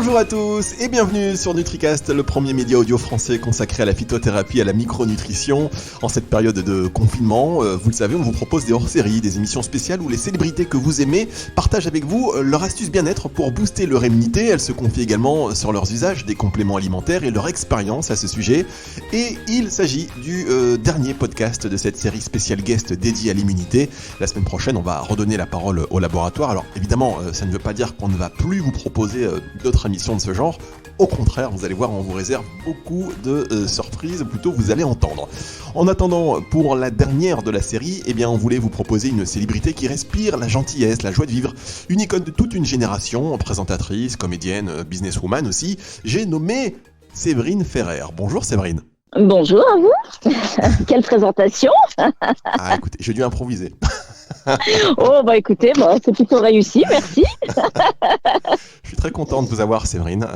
Bonjour à tous et bienvenue sur NutriCast, le premier média audio français consacré à la phytothérapie et à la micronutrition. En cette période de confinement, vous le savez, on vous propose des hors-séries, des émissions spéciales où les célébrités que vous aimez partagent avec vous leur astuce bien-être pour booster leur immunité. Elles se confient également sur leurs usages des compléments alimentaires et leur expérience à ce sujet. Et il s'agit du dernier podcast de cette série spéciale guest dédiée à l'immunité. La semaine prochaine, on va redonner la parole au laboratoire. Alors évidemment, ça ne veut pas dire qu'on ne va plus vous proposer d'autres émissions de ce genre. Au contraire, vous allez voir, on vous réserve beaucoup de surprises, ou plutôt vous allez entendre. En attendant, pour la dernière de la série, on voulait vous proposer une célébrité qui respire la gentillesse, la joie de vivre, une icône de toute une génération, présentatrice, comédienne, businesswoman aussi. J'ai nommé Séverine Ferrer. Bonjour Séverine. Bonjour à vous. Quelle présentation. Ah écoutez, j'ai dû improviser. Oh écoutez, c'est plutôt réussi, merci. Je suis très content de vous avoir Séverine.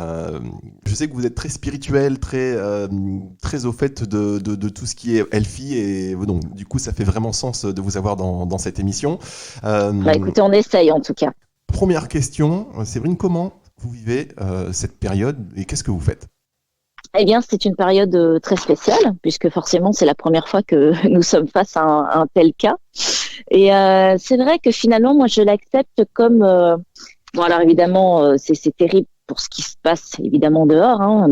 Je sais que vous êtes très spirituelle, très au fait de tout ce qui est healthy et donc du coup ça fait vraiment sens de vous avoir dans cette émission. Écoutez, on essaye en tout cas. Première question, Séverine, comment vous vivez cette période et qu'est-ce que vous faites ? Eh bien, c'est une période très spéciale, puisque forcément, c'est la première fois que nous sommes face à un tel cas. Et c'est vrai que finalement, moi, je l'accepte comme... Bon, alors évidemment, c'est terrible pour ce qui se passe évidemment dehors, hein,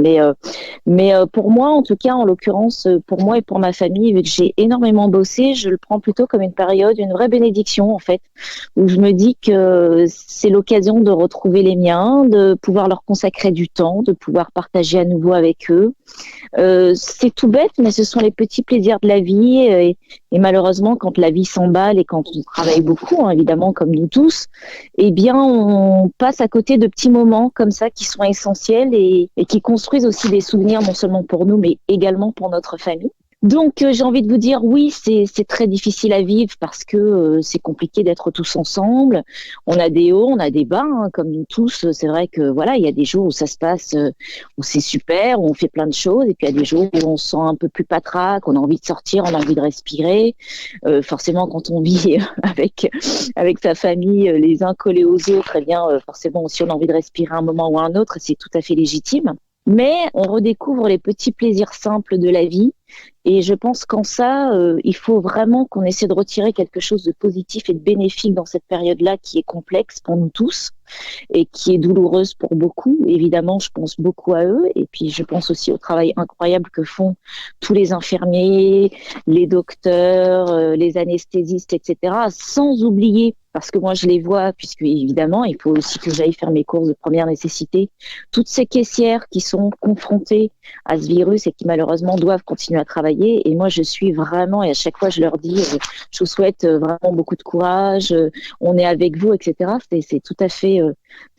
mais pour moi, en tout cas, en l'occurrence, pour moi et pour ma famille, vu que j'ai énormément bossé, je le prends plutôt comme une période, une vraie bénédiction en fait, où je me dis que c'est l'occasion de retrouver les miens, de pouvoir leur consacrer du temps, de pouvoir partager à nouveau avec eux. C'est tout bête, mais ce sont les petits plaisirs de la vie et malheureusement, quand la vie s'emballe et quand on travaille beaucoup, hein, évidemment, comme nous tous, eh bien, on passe à côté de petits moments comme ça qui sont essentiels et qui construisent aussi des souvenirs non seulement pour nous, mais également pour notre famille. Donc, j'ai envie de vous dire, oui, c'est très difficile à vivre parce que c'est compliqué d'être tous ensemble. On a des hauts, on a des bas, hein, comme nous tous. C'est vrai que voilà, il y a des jours où ça se passe, où c'est super, où on fait plein de choses, et puis il y a des jours où on se sent un peu plus patraque, on a envie de sortir, on a envie de respirer. Forcément, quand on vit avec sa famille, les uns collés aux autres, eh bien, forcément aussi on a envie de respirer un moment ou un autre, et c'est tout à fait légitime. Mais on redécouvre les petits plaisirs simples de la vie. Et je pense qu'en ça, il faut vraiment qu'on essaie de retirer quelque chose de positif et de bénéfique dans cette période-là qui est complexe pour nous tous et qui est douloureuse pour beaucoup. Évidemment, je pense beaucoup à eux et puis je pense aussi au travail incroyable que font tous les infirmiers, les docteurs, les anesthésistes, etc. Sans oublier, parce que moi je les vois, puisque évidemment, il faut aussi que j'aille faire mes courses de première nécessité, toutes ces caissières qui sont confrontées à ce virus et qui malheureusement doivent continuer à travailler. Et moi, je suis vraiment, et à chaque fois, je leur dis, je vous souhaite vraiment beaucoup de courage, on est avec vous, etc. C'est tout à fait,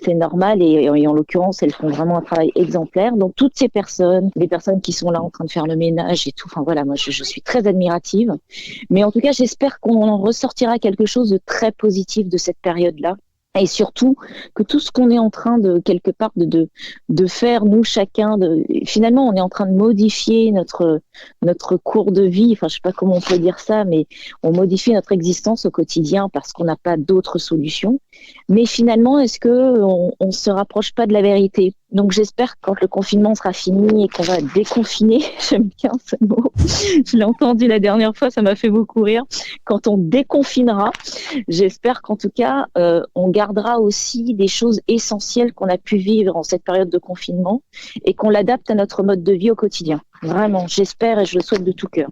c'est normal. Et en l'occurrence, elles font vraiment un travail exemplaire. Donc, toutes ces personnes, les personnes qui sont là en train de faire le ménage et tout, enfin voilà, moi, je suis très admirative. Mais en tout cas, j'espère qu'on en ressortira quelque chose de très positif de cette période-là. Et surtout que tout ce qu'on est en train de quelque part de faire nous chacun, finalement on est en train de modifier notre cours de vie. Enfin je sais pas comment on peut dire ça, mais on modifie notre existence au quotidien parce qu'on n'a pas d'autres solutions. Mais finalement est-ce que on se rapproche pas de la vérité? Donc j'espère que quand le confinement sera fini et qu'on va déconfiner, j'aime bien ce mot, je l'ai entendu la dernière fois, ça m'a fait beaucoup rire, quand on déconfinera, j'espère qu'en tout cas on gardera aussi des choses essentielles qu'on a pu vivre en cette période de confinement et qu'on l'adapte à notre mode de vie au quotidien. Vraiment, j'espère et je le souhaite de tout cœur.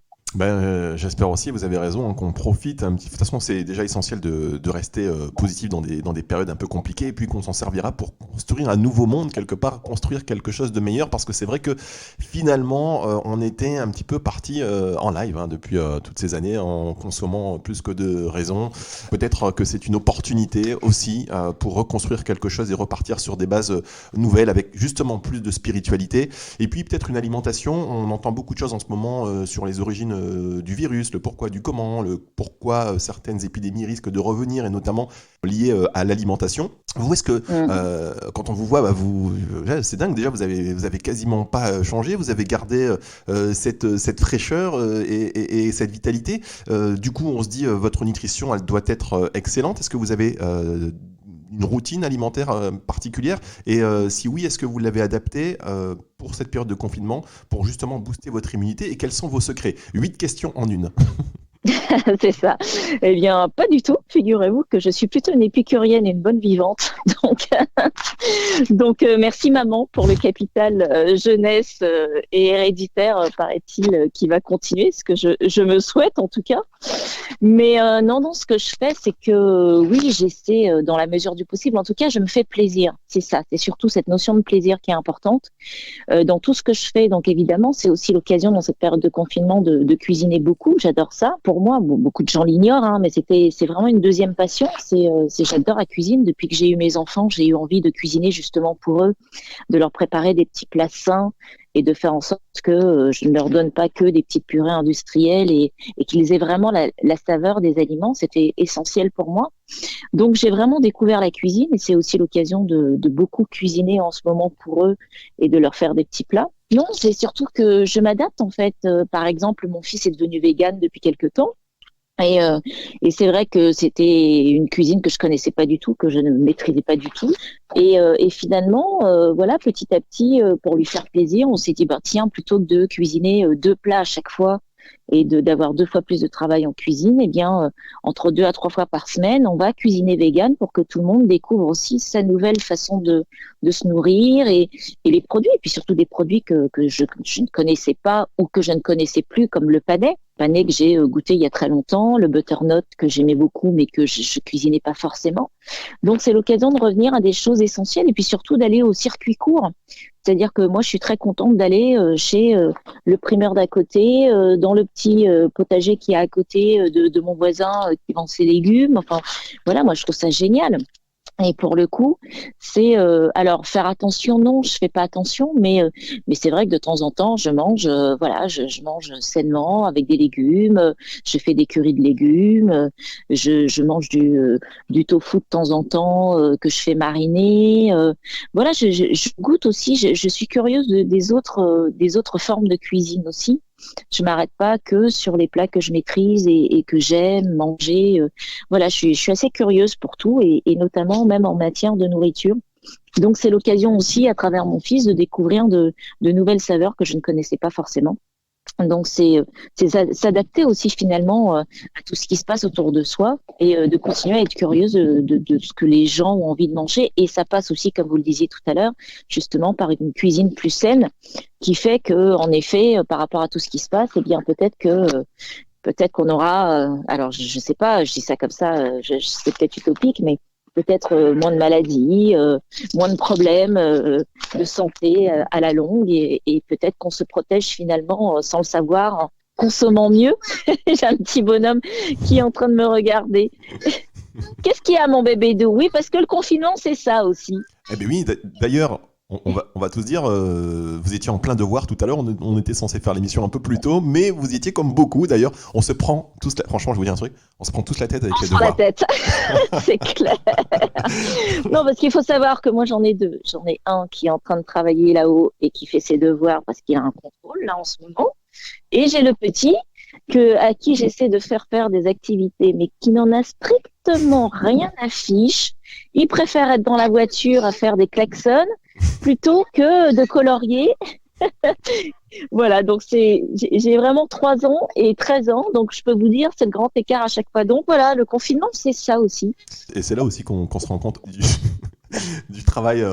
J'espère aussi, vous avez raison, qu'on profite un petit. De toute façon, c'est déjà essentiel de rester positif dans des périodes un peu compliquées, et puis qu'on s'en servira pour construire un nouveau monde quelque part, construire quelque chose de meilleur, parce que c'est vrai que finalement, on était un petit peu parti en live depuis toutes ces années, en consommant plus que de raison. Peut-être que c'est une opportunité aussi pour reconstruire quelque chose et repartir sur des bases nouvelles, avec justement plus de spiritualité, et puis peut-être une alimentation. On entend beaucoup de choses en ce moment sur les origines du virus, le pourquoi du comment, le pourquoi certaines épidémies risquent de revenir, et notamment liées à l'alimentation. Vous, est-ce que quand on vous voit, c'est dingue, déjà vous avez quasiment pas changé, vous avez gardé cette fraîcheur et cette vitalité. Du coup, on se dit votre nutrition, elle doit être excellente. Est-ce que vous avez une routine alimentaire particulière? Et si oui, est-ce que vous l'avez adaptée pour cette période de confinement pour justement booster votre immunité? Et quels sont vos secrets? 8 questions en une. C'est ça. Eh bien, pas du tout. Figurez-vous que je suis plutôt une épicurienne et une bonne vivante. Donc, merci maman pour le capital jeunesse et héréditaire, paraît-il, qui va continuer, ce que je me souhaite en tout cas. Mais non, ce que je fais, c'est que oui, j'essaie dans la mesure du possible. En tout cas, je me fais plaisir. C'est ça. C'est surtout cette notion de plaisir qui est importante dans tout ce que je fais. Donc, évidemment, c'est aussi l'occasion dans cette période de confinement de cuisiner beaucoup. J'adore ça. Pour moi, beaucoup de gens l'ignorent, hein, mais c'est vraiment une deuxième passion. J'adore la cuisine. Depuis que j'ai eu mes enfants, j'ai eu envie de cuisiner justement pour eux, de leur préparer des petits plats sains et de faire en sorte que je ne leur donne pas que des petites purées industrielles et qu'ils aient vraiment la saveur des aliments. C'était essentiel pour moi. Donc, j'ai vraiment découvert la cuisine et c'est aussi l'occasion de beaucoup cuisiner en ce moment pour eux et de leur faire des petits plats. Non, c'est surtout que je m'adapte en fait. Par exemple, mon fils est devenu végane depuis quelque temps. Et c'est vrai que c'était une cuisine que je connaissais pas du tout, que je ne maîtrisais pas du tout. Et finalement, voilà, petit à petit, pour lui faire plaisir, on s'est dit, bah tiens, plutôt que de cuisiner 2 plats à chaque fois et d'avoir 2 fois plus de travail en cuisine, eh bien, entre 2 à 3 fois par semaine, on va cuisiner vegan pour que tout le monde découvre aussi sa nouvelle façon de se nourrir et les produits, et puis surtout des produits que je ne connaissais pas ou que je ne connaissais plus, comme le panais que j'ai goûté il y a très longtemps, le butternut que j'aimais beaucoup mais que je cuisinais pas forcément. Donc c'est l'occasion de revenir à des choses essentielles et puis surtout d'aller au circuit court. C'est-à-dire que moi je suis très contente d'aller chez le primeur d'à côté, dans le petit potager qui est à côté de mon voisin qui vend ses légumes. Enfin voilà, moi je trouve ça génial. Et pour le coup, c'est alors faire attention, non, je fais pas attention, mais c'est vrai que de temps en temps, je mange, voilà, je mange sainement avec des légumes, je fais des currys de légumes, je mange du tofu de temps en temps que je fais mariner, voilà, je goûte aussi, je suis curieuse des autres formes de cuisine aussi. Je m'arrête pas que sur les plats que je maîtrise et que j'aime manger. Voilà, je suis assez curieuse pour tout et notamment même en matière de nourriture. Donc c'est l'occasion aussi, à travers mon fils, de découvrir de nouvelles saveurs que je ne connaissais pas forcément. Donc c'est s'adapter aussi finalement à tout ce qui se passe autour de soi et de continuer à être curieuse de ce que les gens ont envie de manger. Et ça passe aussi, comme vous le disiez tout à l'heure, justement par une cuisine plus saine qui fait que, en effet, par rapport à tout ce qui se passe, eh bien peut-être qu'on aura, alors je sais pas, je dis ça comme ça, c'est peut-être utopique, mais peut-être moins de maladies, moins de problèmes de santé à la longue et peut-être qu'on se protège finalement sans le savoir en consommant mieux. J'ai un petit bonhomme qui est en train de me regarder. Qu'est-ce qu'il y a, mon bébé Dou? Oui, parce que le confinement, c'est ça aussi. Eh bien oui, d'ailleurs, on va tous dire, vous étiez en plein devoir tout à l'heure, on était censé faire l'émission un peu plus tôt, mais vous étiez comme beaucoup d'ailleurs, on se prend tous, franchement je vous dis un truc, on se prend tous la tête avec les devoirs. La tête, c'est clair. Non, parce qu'il faut savoir que moi j'en ai 2, j'en ai un qui est en train de travailler là-haut et qui fait ses devoirs parce qu'il a un contrôle là en ce moment, et j'ai le petit à qui j'essaie de faire des activités, mais qui n'en a strictement rien à fiche. Il préfère être dans la voiture à faire des klaxons plutôt que de colorier. Voilà, donc j'ai vraiment 3 ans et 13 ans, donc je peux vous dire, c'est le grand écart à chaque fois. Donc voilà, le confinement, c'est ça aussi. Et c'est là aussi qu'on se rend compte du travail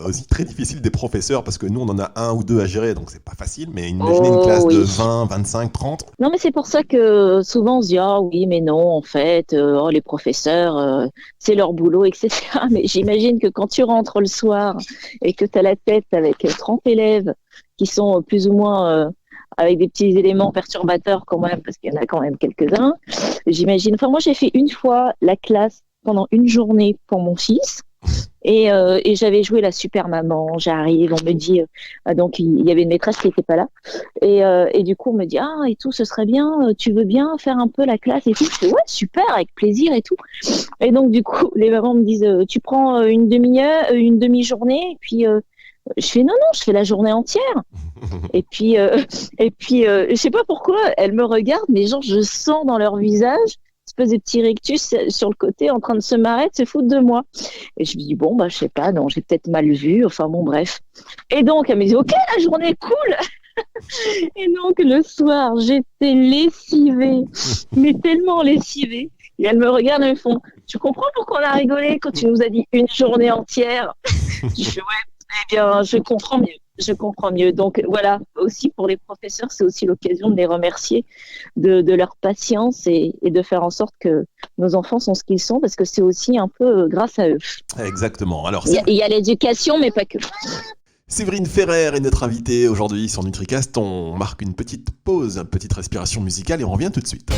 aussi très difficile des professeurs, parce que nous, on en a 1 ou 2 à gérer, donc c'est pas facile, mais imaginez une classe de 20, 25, 30. Non, mais c'est pour ça que souvent on se dit, ah oui, mais non, en fait, les professeurs, c'est leur boulot, etc. Mais j'imagine que quand tu rentres le soir et que tu as la tête avec 30 élèves qui sont plus ou moins avec des petits éléments perturbateurs quand même, parce qu'il y en a quand même quelques-uns, j'imagine. Enfin, moi, j'ai fait une fois la classe pendant une journée pour mon fils. Et j'avais joué la super maman, j'arrive, on me dit, donc il y avait une maîtresse qui n'était pas là, et du coup on me dit, ah et tout, ce serait bien, tu veux bien faire un peu la classe et tout, je fais ouais super, avec plaisir et tout, et donc du coup les mamans me disent, tu prends une demi-journée, et puis je fais non, je fais la journée entière, et puis je sais pas pourquoi elles me regardent, mais genre je sens dans leur visage espèce de petit rictus sur le côté en train de se marrer, de se foutre de moi. Et je me dis, bon, je sais pas, non, j'ai peut-être mal vu, enfin bon, bref. Et donc, elle me dit, ok, la journée est cool. Et donc, le soir, j'étais lessivée, mais tellement lessivée. Et elle me regarde et me font, tu comprends pourquoi on a rigolé quand tu nous as dit une journée entière? Je fais, ouais, eh bien, je comprends mieux. Je comprends mieux. Donc voilà, aussi pour les professeurs, c'est aussi l'occasion de les remercier de leur patience et de faire en sorte que nos enfants sont ce qu'ils sont, parce que c'est aussi un peu grâce à eux. Exactement. Alors, il y a l'éducation, mais pas que. Séverine Ferrer est notre invitée aujourd'hui sur NutriCast. On marque une petite pause, une petite respiration musicale et on revient tout de suite.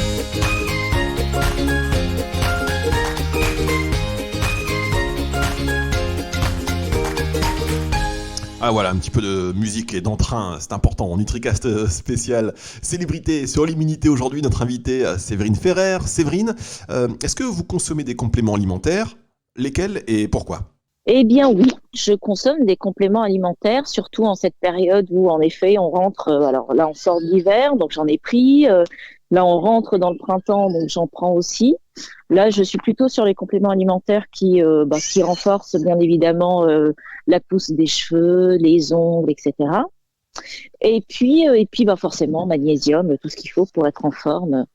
Ah voilà, un petit peu de musique et d'entrain, c'est important. En NutriCast spécial célébrité sur l'immunité aujourd'hui, notre invitée Séverine Ferrer. Séverine, est-ce que vous consommez des compléments alimentaires? Lesquels et pourquoi? Eh bien oui, je consomme des compléments alimentaires, surtout en cette période où en effet on rentre, alors là on sort de l'hiver, donc j'en ai pris, là on rentre dans le printemps, donc j'en prends aussi. Là je suis plutôt sur les compléments alimentaires qui renforcent bien évidemment la pousse des cheveux, les ongles, etc. Et puis forcément magnésium, tout ce qu'il faut pour être en forme.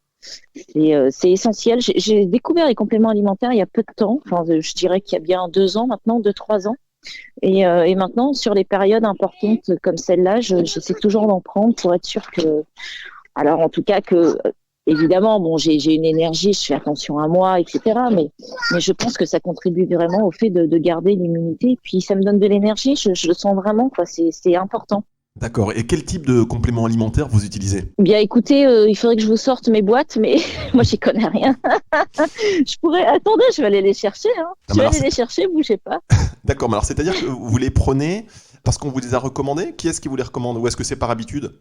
C'est essentiel. J'ai découvert les compléments alimentaires il y a peu de temps. Enfin, je dirais qu'il y a bien 2 ans maintenant, 2-3 ans. Et maintenant, sur les périodes importantes comme celle-là, j'essaie toujours d'en prendre pour être sûre que, alors en tout cas que, évidemment, bon, j'ai une énergie, je fais attention à moi, etc. Mais je pense que ça contribue vraiment au fait de garder l'immunité. Et puis ça me donne de l'énergie. Je le sens vraiment, quoi. C'est important. D'accord. Et quel type de compléments alimentaires vous utilisez? Bien, écoutez, il faudrait que je vous sorte mes boîtes, mais moi, j'y connais rien. Attendez, je vais aller les chercher. Je vais aller les chercher, bougez pas. D'accord, mais alors c'est-à-dire que vous les prenez parce qu'on vous les a recommandés? Qui est-ce qui vous les recommande? Ou est-ce que c'est par habitude?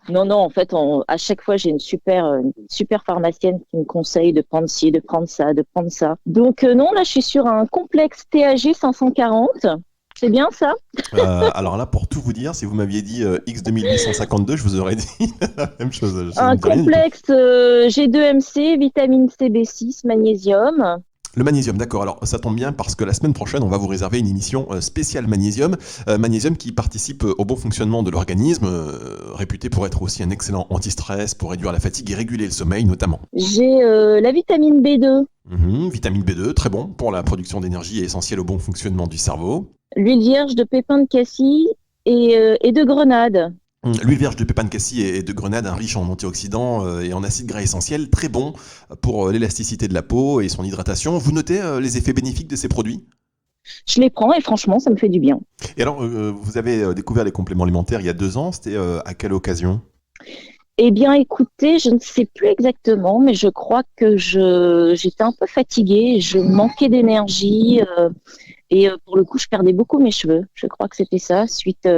Non, en fait, à chaque fois, j'ai une super pharmacienne qui me conseille de prendre ci, de prendre ça, de prendre ça. Donc non, là, je suis sur un complexe TAG 540. C'est bien ça? Alors là, pour tout vous dire, si vous m'aviez dit X2852, je vous aurais dit la même chose. Un complexe G2MC, vitamine C, B6, magnésium. Le magnésium, d'accord. Alors ça tombe bien parce que la semaine prochaine, on va vous réserver une émission spéciale magnésium. Magnésium qui participe au bon fonctionnement de l'organisme, réputé pour être aussi un excellent anti-stress, pour réduire la fatigue et réguler le sommeil notamment. J'ai la vitamine B2. Vitamine B2, très bon pour la production d'énergie et essentiel au bon fonctionnement du cerveau. L'huile vierge de pépins de cassis et de grenade. L'huile vierge de pépins de cassis et de grenade, riche en antioxydants et en acides gras essentiels, très bon pour l'élasticité de la peau et son hydratation. Vous notez les effets bénéfiques de ces produits? Je les prends et franchement, ça me fait du bien. Et alors, vous avez découvert les compléments alimentaires il y a 2 ans, c'était à quelle occasion? Eh bien, écoutez, je ne sais plus exactement, mais je crois que j'étais un peu fatiguée, je manquais d'énergie. Et pour le coup, je perdais beaucoup mes cheveux. Je crois que c'était ça, suite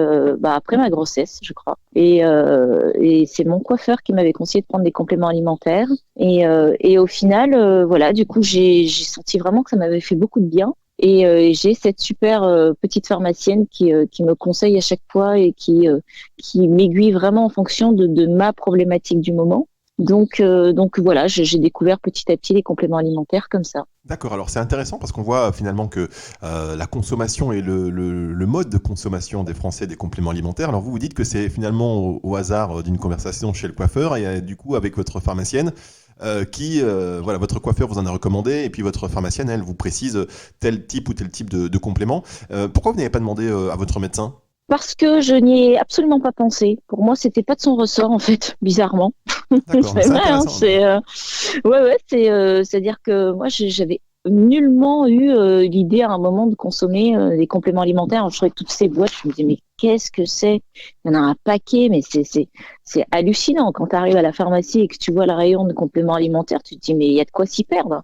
après ma grossesse, je crois. Et c'est mon coiffeur qui m'avait conseillé de prendre des compléments alimentaires. Et au final, voilà, du coup, j'ai senti vraiment que ça m'avait fait beaucoup de bien. Et j'ai cette super petite pharmacienne qui me conseille à chaque fois et qui m'aiguille vraiment en fonction de ma problématique du moment. Donc voilà, j'ai découvert petit à petit les compléments alimentaires comme ça. D'accord, alors c'est intéressant parce qu'on voit finalement que la consommation et le mode de consommation des Français des compléments alimentaires, alors vous dites que c'est finalement au hasard d'une conversation chez le coiffeur et du coup avec votre pharmacienne voilà, votre coiffeur vous en a recommandé et puis votre pharmacienne, elle, vous précise tel type ou tel type de complément. Pourquoi vous n'avez pas demandé à votre médecin? Parce que je n'y ai absolument pas pensé. Pour moi, c'était pas de son ressort en fait, bizarrement. C'est vrai, hein, c'est-à-dire que moi, j'avais nullement eu l'idée à un moment de consommer des compléments alimentaires. Alors, je trouvais toutes ces boîtes, je me disais mais qu'est-ce que c'est? Il y en a un paquet, mais c'est hallucinant. Quand tu arrives à la pharmacie et que tu vois le rayon de compléments alimentaires, tu te dis mais il y a de quoi s'y perdre.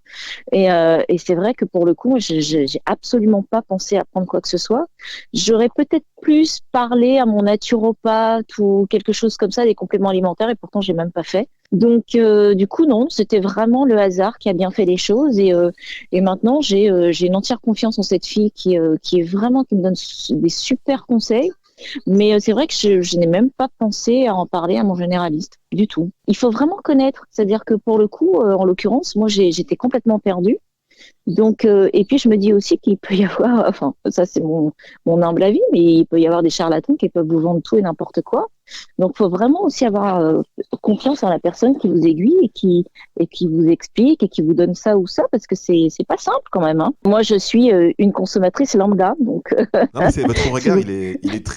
Et c'est vrai que pour le coup, j'ai absolument pas pensé à prendre quoi que ce soit. J'aurais peut-être plus parlé à mon naturopathe ou quelque chose comme ça des compléments alimentaires et pourtant j'ai même pas fait. Donc du coup non, c'était vraiment le hasard qui a bien fait les choses et maintenant j'ai une entière confiance en cette fille qui me donne des super conseils. Mais c'est vrai que je n'ai même pas pensé à en parler à mon généraliste du tout. Il faut vraiment connaître, c'est-à-dire que pour le coup, en l'occurrence, moi j'étais complètement perdue. Donc, et puis je me dis aussi qu'il peut y avoir, enfin ça c'est mon humble avis, mais il peut y avoir des charlatans qui peuvent vous vendre tout et n'importe quoi. Donc, faut vraiment aussi avoir confiance en la personne qui vous aiguille et qui vous explique et qui vous donne ça ou ça, parce que c'est pas simple quand même. Hein. Moi, je suis une consommatrice lambda, donc. Non, mais votre regard,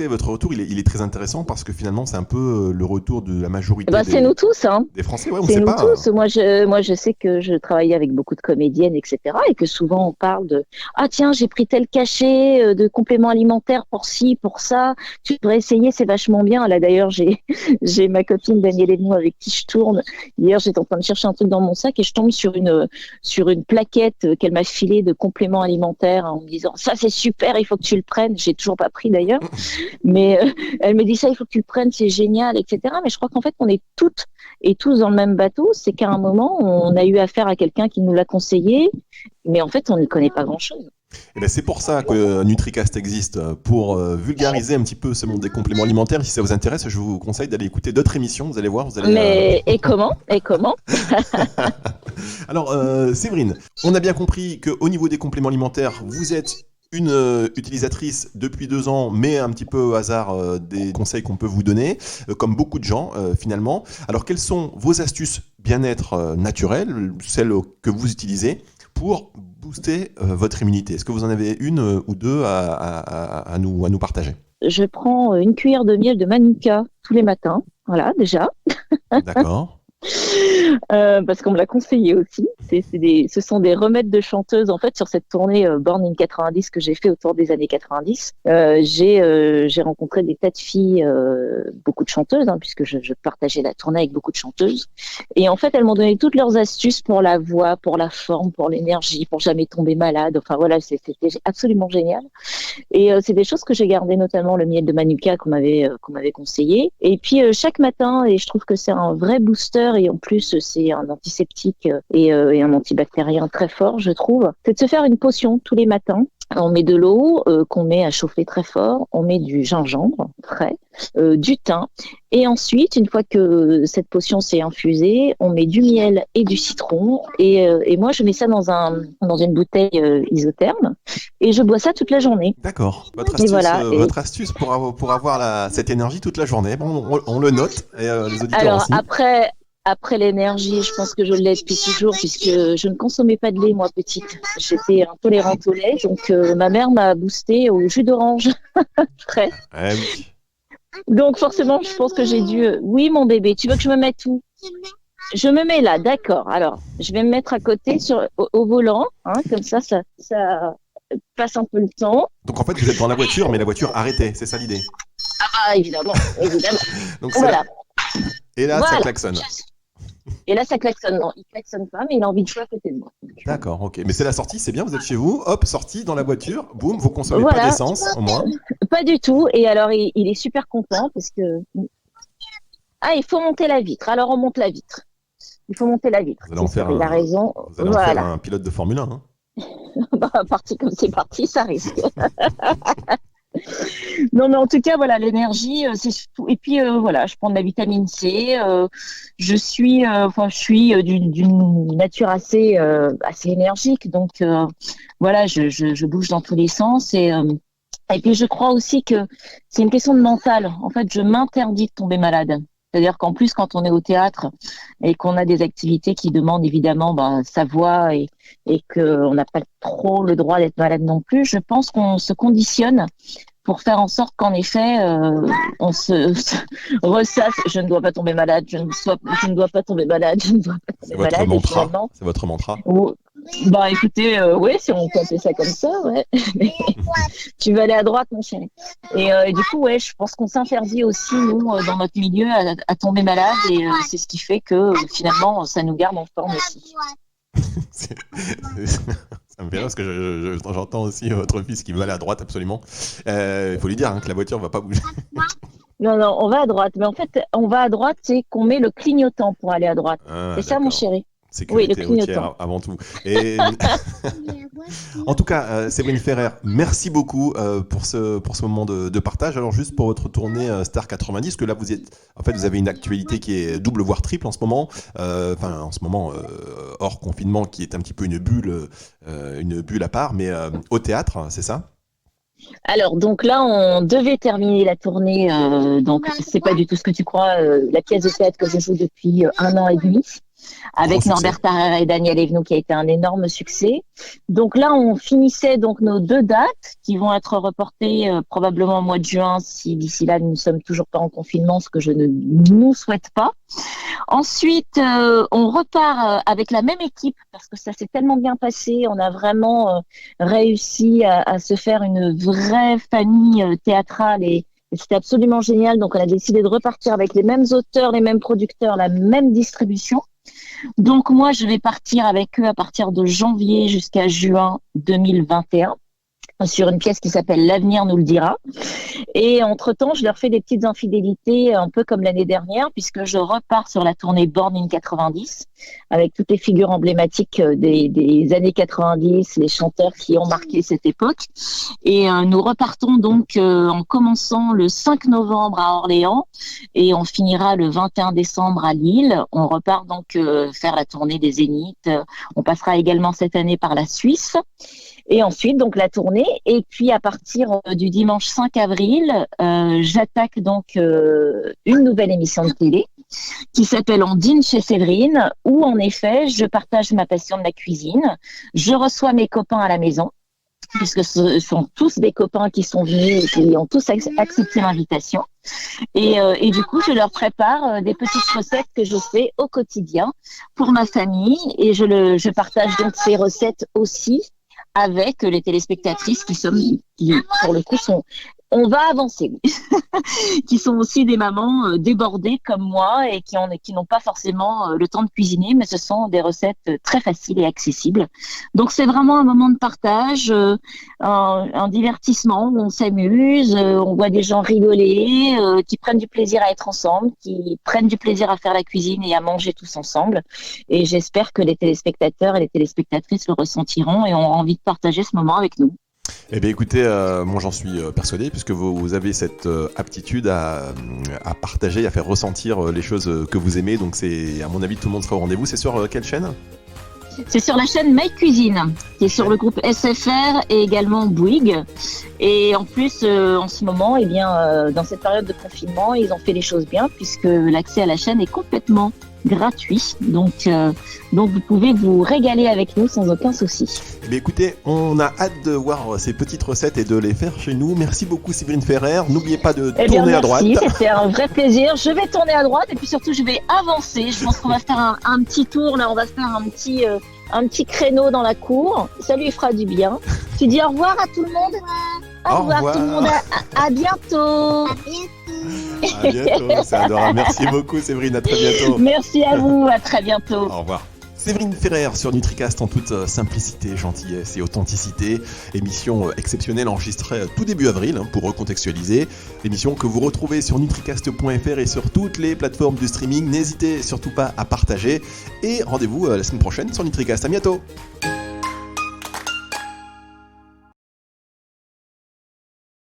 votre retour, il est très intéressant parce que finalement, c'est un peu le retour de la majorité c'est nous tous, hein. Des Français. Ouais, on c'est sait nous pas. tous. Moi, je sais que je travaille avec beaucoup de comédiennes, etc., et que souvent on parle de ah tiens, j'ai pris tel cachet de compléments alimentaires pour ci, pour ça. Tu devrais essayer, c'est vachement bien. Là, d'ailleurs, j'ai ma copine Danielle Edmond avec qui je tourne. Hier, j'étais en train de chercher un truc dans mon sac et je tombe sur une plaquette qu'elle m'a filée de compléments alimentaires en me disant ça c'est super, il faut que tu le prennes. J'ai toujours pas pris d'ailleurs, mais elle me dit ça, il faut que tu le prennes, c'est génial, etc. Mais je crois qu'en fait, on est toutes et tous dans le même bateau. C'est qu'à un moment, on a eu affaire à quelqu'un qui nous l'a conseillé, mais en fait, on n'y connaît pas grand-chose. Et ben c'est pour ça que NutriCast existe, pour vulgariser un petit peu ce monde des compléments alimentaires. Si ça vous intéresse, je vous conseille d'aller écouter d'autres émissions. Vous allez voir, Mais et comment Alors, Séverine, on a bien compris qu'au niveau des compléments alimentaires, vous êtes une utilisatrice depuis 2 ans, mais un petit peu au hasard des conseils qu'on peut vous donner, comme beaucoup de gens finalement. Alors, quelles sont vos astuces bien-être naturelles, celles que vous utilisez pour booster votre immunité? Est-ce que vous en avez une ou deux à nous partager? Je prends une cuillère de miel de Manuka tous les matins, voilà déjà. D'accord. Parce qu'on me l'a conseillé aussi. Ce sont des remèdes de chanteuses en fait sur cette tournée Born in 90 que j'ai fait autour des années 90. J'ai rencontré des tas de filles, beaucoup de chanteuses, hein, puisque je partageais la tournée avec beaucoup de chanteuses. Et en fait, elles m'ont donné toutes leurs astuces pour la voix, pour la forme, pour l'énergie, pour jamais tomber malade. Enfin voilà, c'était absolument génial. Et c'est des choses que j'ai gardées, notamment le miel de Manuka qu'on m'avait conseillé. Et puis chaque matin, et je trouve que c'est un vrai booster. Et en plus, c'est un antiseptique et un antibactérien très fort, je trouve. C'est de se faire une potion tous les matins. On met de l'eau qu'on met à chauffer très fort, on met du gingembre frais, du thym, et ensuite, une fois que cette potion s'est infusée, on met du miel et du citron, et moi je mets ça dans une bouteille isotherme, et je bois ça toute la journée. D'accord. Votre astuce pour avoir cette énergie toute la journée. Bon, on le note, et les auditeurs alors, aussi. Après l'énergie, je pense que je l'ai depuis toujours puisque je ne consommais pas de lait moi petite. J'étais intolérante au lait, donc ma mère m'a boosté au jus d'orange frais. Oui. Donc forcément, je pense que j'ai dû. Oui, mon bébé, tu veux que je me mette où? Je me mets là, d'accord. Alors, je vais me mettre à côté au volant, hein, comme ça passe un peu le temps. Donc en fait, vous êtes dans la voiture, mais la voiture arrêtée, c'est ça l'idée? Ah, évidemment. Donc voilà. Et là, voilà. Ça klaxonne. Et là, ça klaxonne. Non, il klaxonne pas, mais il a envie de jouer à côté de moi. D'accord, ok. Mais c'est la sortie, c'est bien, vous êtes chez vous, hop, sortie dans la voiture, boum, vous consommez pas d'essence, au moins. Pas du tout. Et alors, il est super content parce que... Ah, il faut monter la vitre. Alors, on monte la vitre. Il faut monter la vitre. Vous allez en faire il a raison. Vous allez en faire un pilote de Formule 1, hein. Parti comme c'est parti, ça risque. Non, mais en tout cas, voilà, l'énergie, c'est surtout. Et puis, voilà, je prends de la vitamine C. Je suis d'une nature assez énergique, donc voilà, je bouge dans tous les sens et puis je crois aussi que c'est une question de mental. En fait, je m'interdis de tomber malade. C'est-à-dire qu'en plus, quand on est au théâtre et qu'on a des activités qui demandent évidemment sa voix et qu'on n'a pas trop le droit d'être malade non plus, je pense qu'on se conditionne pour faire en sorte qu'en effet, on se ressasse. Je ne dois pas tomber malade, je ne dois pas tomber malade, je ne dois pas tomber malade. C'est votre mantra. Bah écoutez, oui, si on peut appeler ça comme ça, ouais. Tu vas aller à droite, mon chéri. Et du coup, ouais, je pense qu'on s'interdit aussi, nous, dans notre milieu, à tomber malade, et c'est ce qui fait que finalement, ça nous garde en forme aussi. Ça me fait rire parce que j'entends aussi votre fils qui veut aller à droite, absolument. Il faut lui dire que la voiture ne va pas bouger. Non, on va à droite. Mais en fait, on va à droite, c'est qu'on met le clignotant pour aller à droite. C'est ça, mon chéri. Sécurité le routière clignotant. avant tout. Et en tout cas, Séverine Ferrer, merci beaucoup pour ce moment de partage. Alors juste pour votre tournée Star 90, que là vous avez une actualité qui est double voire triple en ce moment. En ce moment hors confinement, qui est un petit peu une bulle à part, mais au théâtre, c'est ça? Alors, donc là, on devait terminer la tournée. Donc, c'est pas du tout ce que tu crois. La pièce de théâtre que je joue depuis 1 an et demi, Gros avec succès. Norbert Tarrer et Daniel Evenou, qui a été un énorme succès. Donc là, on finissait donc nos 2 dates qui vont être reportées probablement au mois de juin, si d'ici là nous ne sommes toujours pas en confinement, ce que je ne nous souhaite pas. Ensuite, on repart avec la même équipe parce que ça s'est tellement bien passé. On a vraiment réussi à se faire une vraie famille théâtrale et c'était absolument génial. Donc, on a décidé de repartir avec les mêmes auteurs, les mêmes producteurs, la même distribution. Donc, moi, je vais partir avec eux à partir de janvier jusqu'à juin 2021 sur une pièce qui s'appelle L'avenir nous le dira. Et entre-temps, je leur fais des petites infidélités, un peu comme l'année dernière, puisque je repars sur la tournée Born in 90, avec toutes les figures emblématiques des années 90, les chanteurs qui ont marqué cette époque. Et nous repartons donc en commençant le 5 novembre à Orléans, et on finira le 21 décembre à Lille. On repart donc faire la tournée des Zéniths. On passera également cette année par la Suisse. Et ensuite, donc, la tournée. Et puis, à partir du dimanche 5 avril, j'attaque donc une nouvelle émission de télé qui s'appelle On dîne chez Séverine, où, en effet, je partage ma passion de la cuisine. Je reçois mes copains à la maison, puisque ce sont tous des copains qui sont venus et qui ont tous accepté l'invitation. Et du coup, je leur prépare des petites recettes que je fais au quotidien pour ma famille. Et je partage donc ces recettes aussi avec les téléspectatrices qui pour le coup on va avancer, qui sont aussi des mamans débordées comme moi et qui n'ont pas forcément le temps de cuisiner, mais ce sont des recettes très faciles et accessibles. Donc c'est vraiment un moment de partage, un divertissement où on s'amuse, on voit des gens rigoler, qui prennent du plaisir à être ensemble, qui prennent du plaisir à faire la cuisine et à manger tous ensemble. Et j'espère que les téléspectateurs et les téléspectatrices le ressentiront et auront envie de partager ce moment avec nous. Eh bien écoutez, moi j'en suis persuadé, puisque vous avez cette aptitude à partager, à faire ressentir les choses que vous aimez, donc c'est, à mon avis, tout le monde sera au rendez-vous. C'est sur quelle chaîne? C'est sur la chaîne My Cuisine, qui est sur le groupe SFR et également Bouygues. Et en plus, en ce moment, eh bien, dans cette période de confinement, ils ont fait les choses bien, puisque l'accès à la chaîne est complètement gratuit. Donc vous pouvez vous régaler avec nous sans aucun souci. Eh bien écoutez, on a hâte de voir ces petites recettes et de les faire chez nous. Merci beaucoup Séverine Ferrer. N'oubliez pas de tourner à droite. Merci, c'était un vrai plaisir. Je vais tourner à droite et puis surtout je vais avancer. Je pense qu'on va faire un petit tour là, on va faire un petit créneau dans la cour. Ça lui fera du bien. Tu dis au revoir à tout le monde. Au revoir tout le monde. À bientôt. À bientôt, c'est adorable. Merci beaucoup Séverine, à très bientôt. Merci à vous, à très bientôt. Au revoir. Séverine Ferrer sur NutriCast en toute simplicité, gentillesse et authenticité. Émission exceptionnelle enregistrée tout début avril, pour recontextualiser. Émission que vous retrouvez sur nutricast.fr et sur toutes les plateformes de streaming. N'hésitez surtout pas à partager. Et rendez-vous la semaine prochaine sur NutriCast. À bientôt.